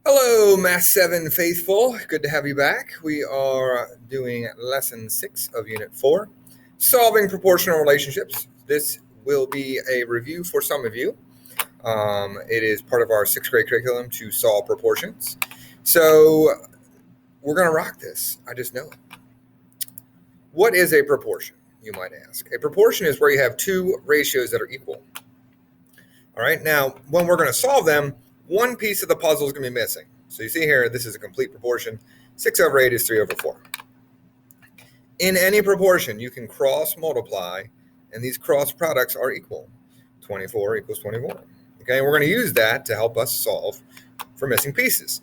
Hello, Math 7 faithful. Good to have you back. We are doing lesson 6 of Unit 4, solving proportional relationships. This will be a review for some of you. It is part of our 6th grade curriculum to solve proportions. So we're going to rock this. I just know it. What is a proportion, you might ask? A proportion is where you have two ratios that are equal. All right, now when we're going to solve them, one piece of the puzzle is going to be missing. So you see here, this is a complete proportion. 6/8 is 3/4. In any proportion, you can cross multiply, and these cross products are equal. 24 equals 24. Okay, and we're going to use that to help us solve for missing pieces.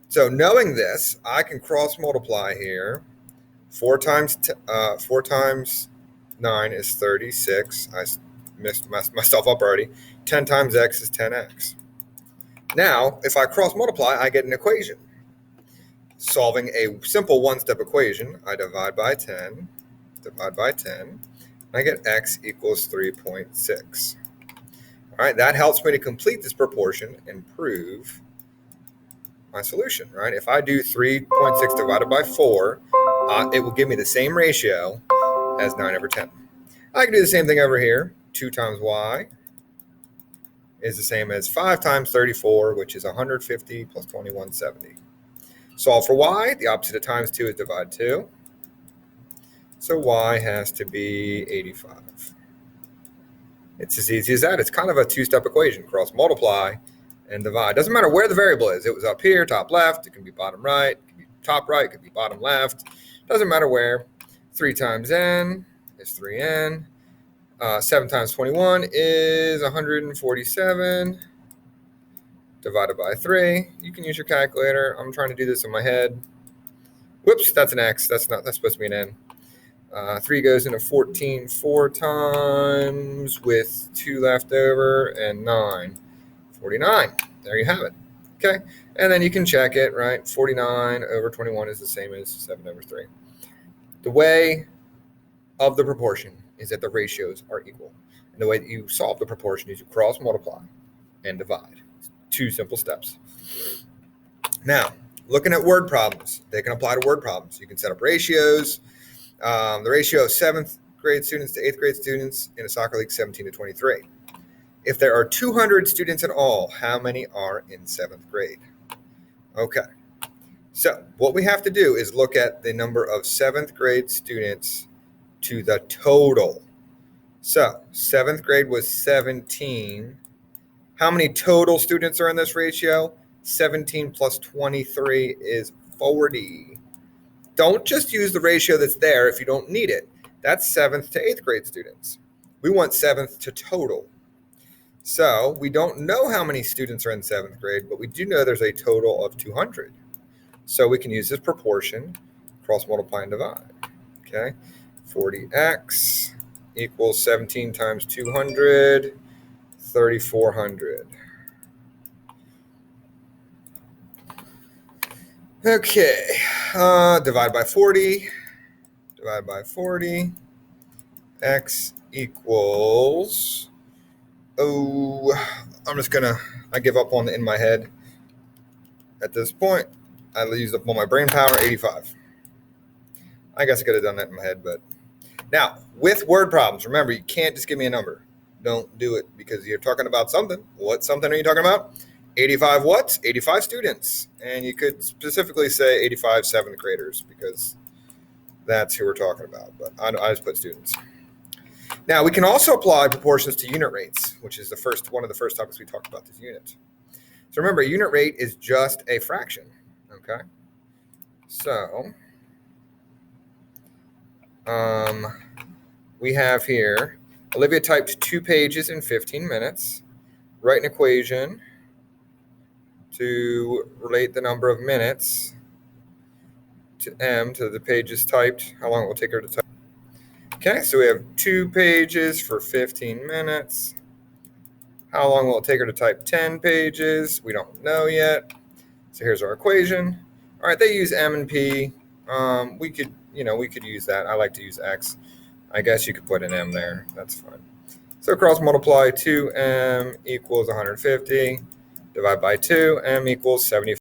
So knowing this, I can cross multiply here. 4 times 9 is 36. I messed myself up already. 10 times x is 10x. Now, if I cross multiply, I get an equation. Solving a simple one-step equation, I divide by 10, and I get x equals 3.6. All right, that helps me to complete this proportion and prove my solution, right? If I do 3.6 divided by 4, it will give me the same ratio as 9/10. I can do the same thing over here. 2 times y is the same as 5 times 34, which is 150 plus 2170. Solve for y. The opposite of times 2 is divide 2. So y has to be 85. It's as easy as that. It's kind of a two-step equation. Cross multiply and divide. Doesn't matter where the variable is. It was up here, top left. It can be bottom right. It can be top right. It can be bottom left. Doesn't matter where. 3 times n is 3n. 7 times 21 is 147 divided by 3. You can use your calculator. I'm trying to do this in my head. Whoops, that's an x. That's supposed to be an n. 3 goes into 14 4 times with 2 left over and 9. 49. There you have it. Okay, and then you can check it, right? 49 over 21 is the same as 7/3. The way of the proportion is that the ratios are equal. And the way that you solve the proportion is you cross multiply and divide. It's 2 simple steps. Now, looking at word problems, they can apply to word problems. You can set up ratios. The ratio of 7th grade students to 8th grade students in a soccer league, 17 to 23. If there are 200 students in all, how many are in 7th grade? Okay, so what we have to do is look at the number of 7th grade students to the total. So 7th grade was 17. How many total students are in this ratio? 17 plus 23 is 40. Don't just use the ratio that's there if you don't need it. That's 7th to 8th grade students. We want 7th to total. So we don't know how many students are in 7th grade, but we do know there's a total of 200. So we can use this proportion, cross multiply and divide. Okay, 40x equals 17 times 200, 3,400. Okay, divide by 40, x equals, I give up on in my head at this point. I used up all my brain power, 85. I guess I could have done that in my head, but now with word problems, remember, you can't just give me a number. Don't do it because you're talking about something. What something are you talking about? 85 what? 85 students. And you could specifically say 85 7th graders because that's who we're talking about. But I just put students. Now, we can also apply proportions to unit rates, which is one of the first topics we talked about this unit. So remember, a unit rate is just a fraction. Okay? So we have here, Olivia typed 2 pages in 15 minutes. Write an equation to relate the number of minutes to m to the pages typed, how long it will take her to type. Okay, so we have 2 pages for 15 minutes. How long will it take her to type 10 pages? We don't know yet. So here's our equation. All right, they use m and p. We could use that. I like to use x. I guess you could put an m there. That's fine. So cross multiply 2m equals 150. Divide by 2, m equals 75.